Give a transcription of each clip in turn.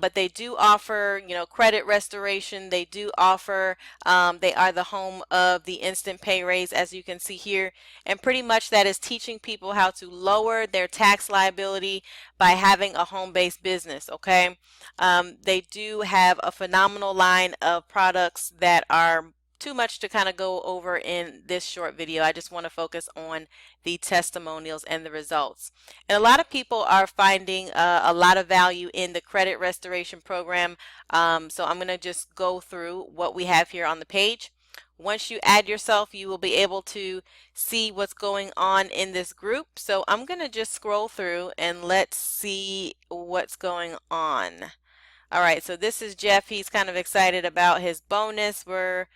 but they do offer, credit restoration. They do offer, they are the home of the instant pay raise, as you can see here. And pretty much that is teaching people how to lower their tax liability by having a home-based business, okay? They do have a phenomenal line of products that are too much to kind of go over in this short video. I just want to focus on the testimonials and the results. And a lot of people are finding a lot of value in the credit restoration program. So I'm going to just go through what we have here on the page. Once you add yourself, you will be able to see what's going on in this group. So I'm going to just scroll through and let's see what's going on. All right, so this is Jeff. He's kind of excited about his bonus. We're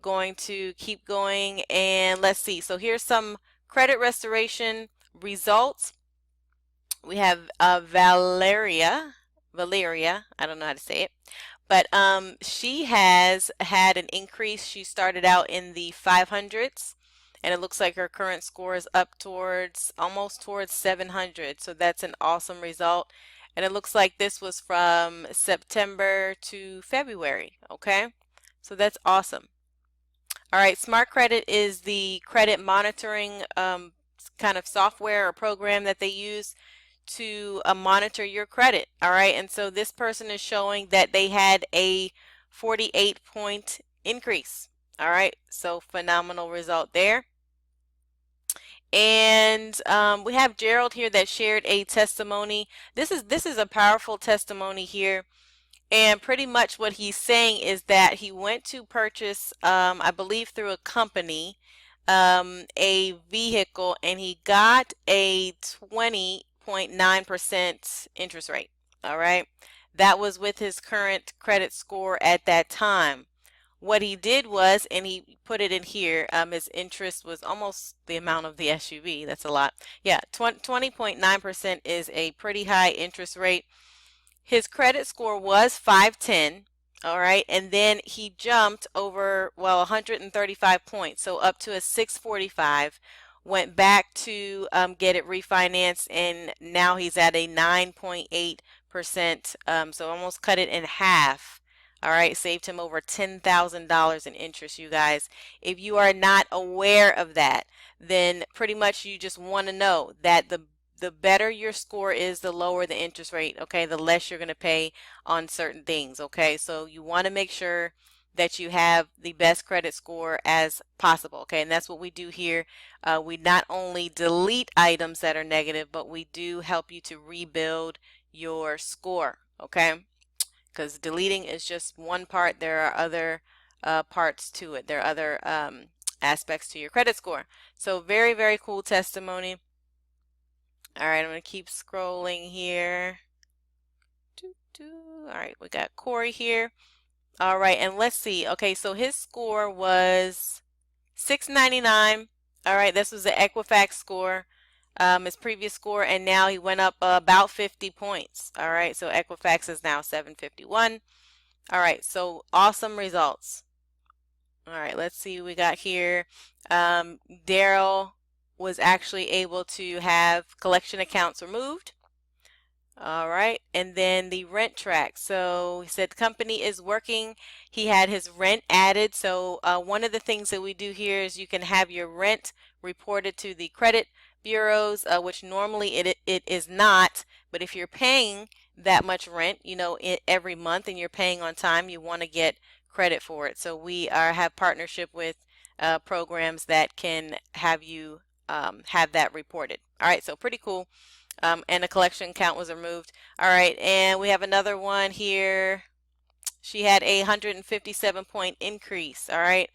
going to keep going, and let's see. So here's some credit restoration results. We have Valeria, I don't know how to say it, but she has had an increase. She started out in the 500s, and it looks like her current score is up towards almost towards 700. So that's an awesome result. And it looks like this was from September to February. Okay, so that's awesome. All right, Smart Credit is the credit monitoring kind of software or program that they use to monitor your credit. All right, and so this person is showing that they had a 48-point increase. All right, so phenomenal result there. And we have Gerald here that shared a testimony. This is a powerful testimony here. And pretty much what he's saying is that he went to purchase, I believe through a company, a vehicle, and he got a 20.9% interest rate. All right. That was with his current credit score at that time. What he did was, and he put it in here, his interest was almost the amount of the SUV. That's a lot. Yeah, 20.9% is a pretty high interest rate. His credit score was 510, all right, and then he jumped over, well, 135 points, so up to a 645, went back to get it refinanced, and now he's at a 9.8%, so almost cut it in half. All right, saved him over $10,000 in interest, you guys. If you are not aware of that, then pretty much you just want to know that the better your score is, the lower the interest rate, okay, the less you're going to pay on certain things, okay? So you want to make sure that you have the best credit score as possible, okay? And that's what we do here. We not only delete items that are negative, but we do help you to rebuild your score, okay? Because deleting is just one part. There are other parts to it. There are other aspects to your credit score. So very, very cool testimony. All right, I'm going to keep scrolling here. All right, we got Corey here. All right, and let's see. Okay, so his score was 699. All right, this was the Equifax score, his previous score, and now he went up about 50 points. All right, so Equifax is now 751. All right, so awesome results. All right, let's see what we got here. Daryl was actually able to have collection accounts removed. All right, and then the rent track. So he said the company is working. He had his rent added. So one of the things that we do here is you can have your rent reported to the credit bureaus, which normally it is not. But if you're paying that much rent, every month, and you're paying on time, you want to get credit for it. So we have partnership with programs that can have you have that reported. All right, so pretty cool. And the collection count was removed. All right, and we have another one here. She had a 157-point increase. All right,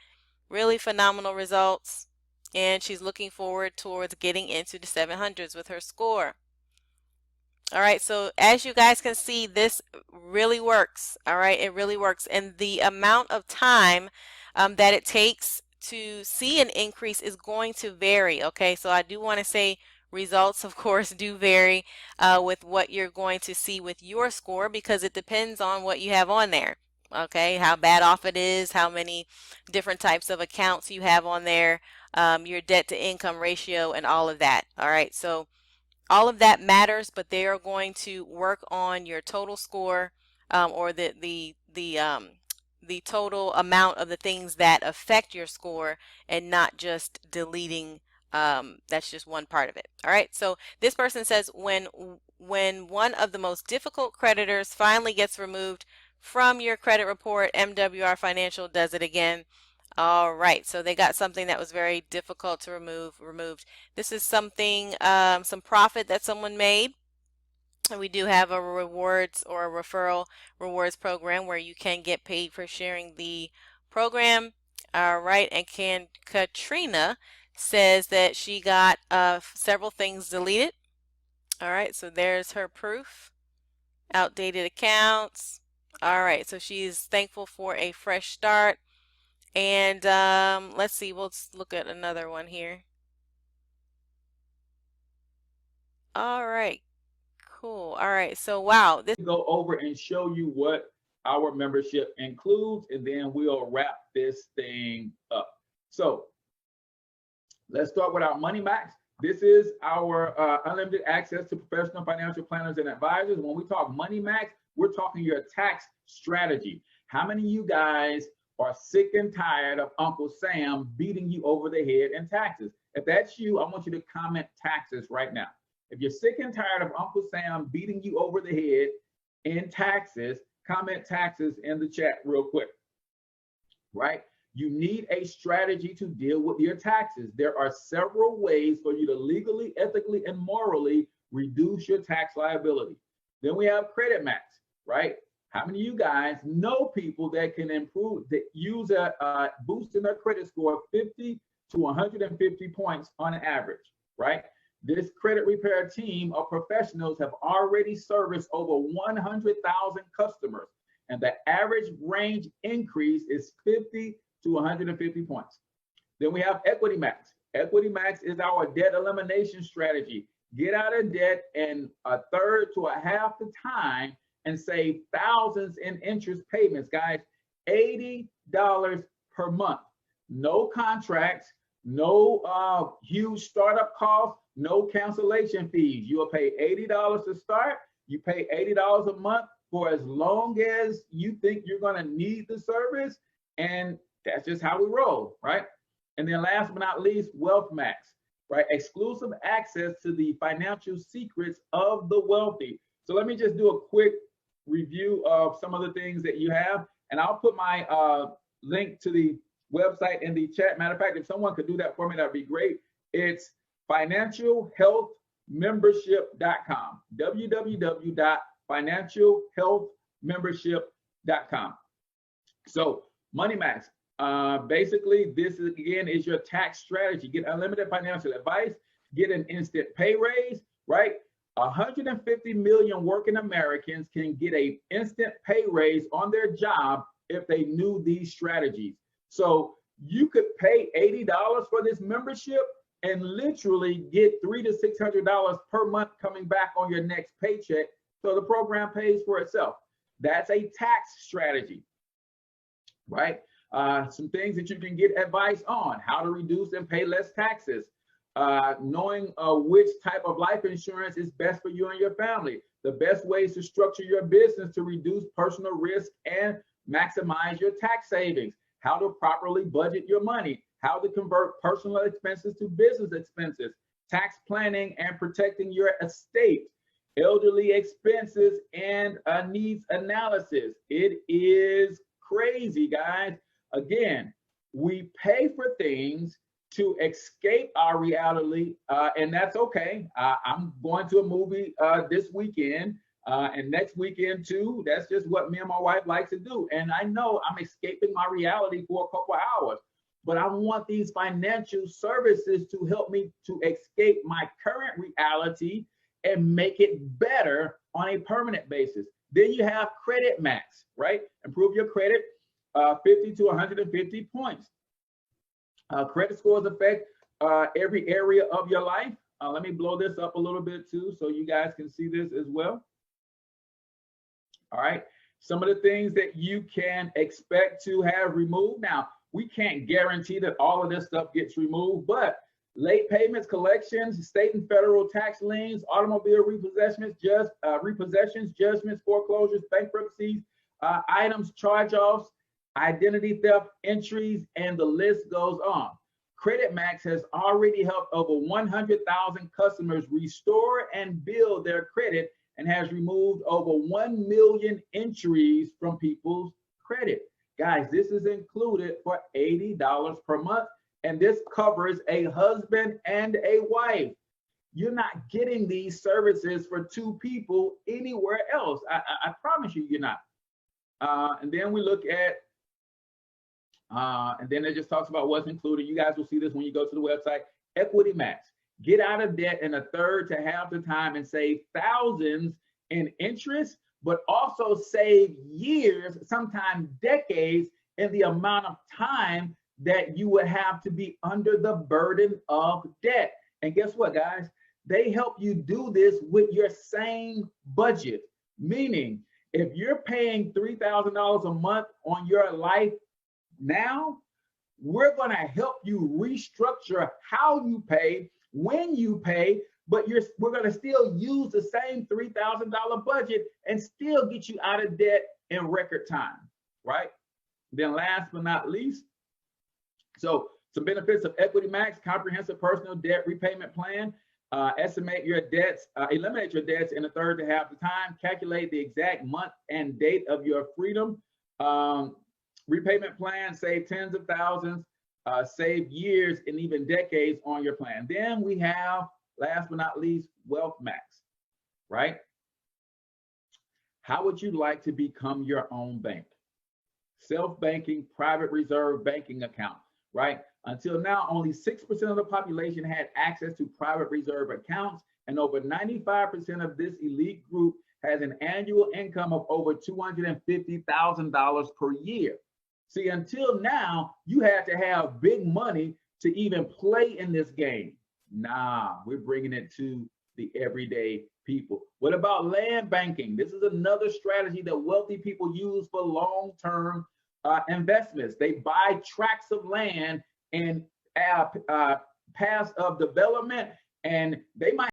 really phenomenal results, and she's looking forward towards getting into the 700s with her score. All right, so as you guys can see, this really works. All right, it really works, and the amount of time that it takes to see an increase is going to vary. Okay, so I do want to say results, of course, do vary with what you're going to see with your score, because it depends on what you have on there. Okay, how bad off it is, how many different types of accounts you have on there, your debt to income ratio, and all of that. All right, so all of that matters, but they are going to work on your total score or the total amount of the things that affect your score, and not just deleting. That's just one part of it. All right. So this person says when one of the most difficult creditors finally gets removed from your credit report, MWR Financial does it again. All right, so they got something that was very difficult to removed. This is something, some profit that someone made. And we do have a rewards or a referral rewards program where you can get paid for sharing the program. All right, and Katrina says that she got several things deleted. All right, so there's her proof. Outdated accounts. All right, so she's thankful for a fresh start. And let's see, we'll look at another one here. All right, cool. All right, so wow, this go over and show you what our membership includes, and then we'll wrap this thing up. So let's start with our Money Max. This is our unlimited access to professional financial planners and advisors. When we talk Money Max, we're talking your tax strategy. How many of you guys are sick and tired of Uncle Sam beating you over the head in taxes? If that's you, I want you to comment taxes right now. If you're sick and tired of Uncle Sam beating you over the head in taxes, comment taxes in the chat real quick, right? You need a strategy to deal with your taxes. There are several ways for you to legally, ethically, and morally reduce your tax liability. Then we have Credit Max, right? How many of you guys know people that can improve, that use a boost in their credit score 50 to 150 points on average, right? This credit repair team of professionals have already serviced over 100,000 customers, and the average range increase is 50 to 150 points. Then we have Equity Max. Equity Max is our debt elimination strategy. Get out of debt in a third to a half the time and save thousands in interest payments, guys. $80 per month. No contracts, no huge startup costs, no cancellation fees. You will pay $80 to start. You pay $80 a month for as long as you think you're going to need the service. And that's just how we roll, right? And then last but not least, Wealth Max, right? Exclusive access to the financial secrets of the wealthy. So let me just do a quick review of some of the things that you have. And I'll put my link to the website in the chat. Matter of fact, if someone could do that for me, that'd be great. It's financialhealthmembership.com, www.financialhealthmembership.com. So Money Max, basically this is, again, is your tax strategy. Get unlimited financial advice, get an instant pay raise, right? 150 million working Americans can get an instant pay raise on their job if they knew these strategies. So you could pay $80 for this membership and literally get $300 to $600 per month coming back on your next paycheck. So the program pays for itself. That's a tax strategy, right? Some things that you can get advice on: how to reduce and pay less taxes, knowing which type of life insurance is best for you and your family, the best ways to structure your business to reduce personal risk and maximize your tax savings, how to properly budget your money, how to convert personal expenses to business expenses, tax planning and protecting your estate, elderly expenses, and needs analysis. It is crazy, guys. Again, we pay for things to escape our reality, and that's okay. I'm going to a movie this weekend, and next weekend too. That's just what me and my wife like to do. And I know I'm escaping my reality for a couple of hours, but I want these financial services to help me to escape my current reality and make it better on a permanent basis. Then you have Credit Max, right? Improve your credit, 50 to 150 points. Credit scores affect every area of your life. Let me blow this up a little bit too, so you guys can see this as well. All right, some of the things that you can expect to have removed. Now, we can't guarantee that all of this stuff gets removed, but late payments, collections, state and federal tax liens, automobile repossessions, judgments, foreclosures, bankruptcies, items, charge-offs, identity theft entries, and the list goes on. Credit Max has already helped over 100,000 customers restore and build their credit and has removed over 1 million entries from people's credit. Guys, this is included for $80 per month, and this covers a husband and a wife. You're not getting these services for two people anywhere else. I promise you, you're not. And then we look at, and then it just talks about what's included. You guys will see this when you go to the website. Equity Max. Get out of debt in a third to half the time and save thousands in interest, but also save years, sometimes decades, in the amount of time that you would have to be under the burden of debt. And guess what, guys? They help you do this with your same budget. Meaning, if you're paying $3,000 a month on your life now, we're going to help you restructure how you pay, when you pay, but we're going to still use the same $3,000 budget and still get you out of debt in record time, right? Then last but not least, so some benefits of Equity Max: comprehensive personal debt repayment plan, estimate your debts, eliminate your debts in a third to half the time, calculate the exact month and date of your freedom, repayment plan, save tens of thousands, save years and even decades on your plan. Then we have, last but not least, Wealth Max, right? How would you like to become your own bank? Self-banking, private reserve banking account, right? Until now, only 6% of the population had access to private reserve accounts, and over 95% of this elite group has an annual income of over $250,000 per year. See, until now, you had to have big money to even play in this game. Nah, we're bringing it to the everyday people. What about land banking? This is another strategy that wealthy people use for long-term investments. They buy tracts of land and paths of development, and they might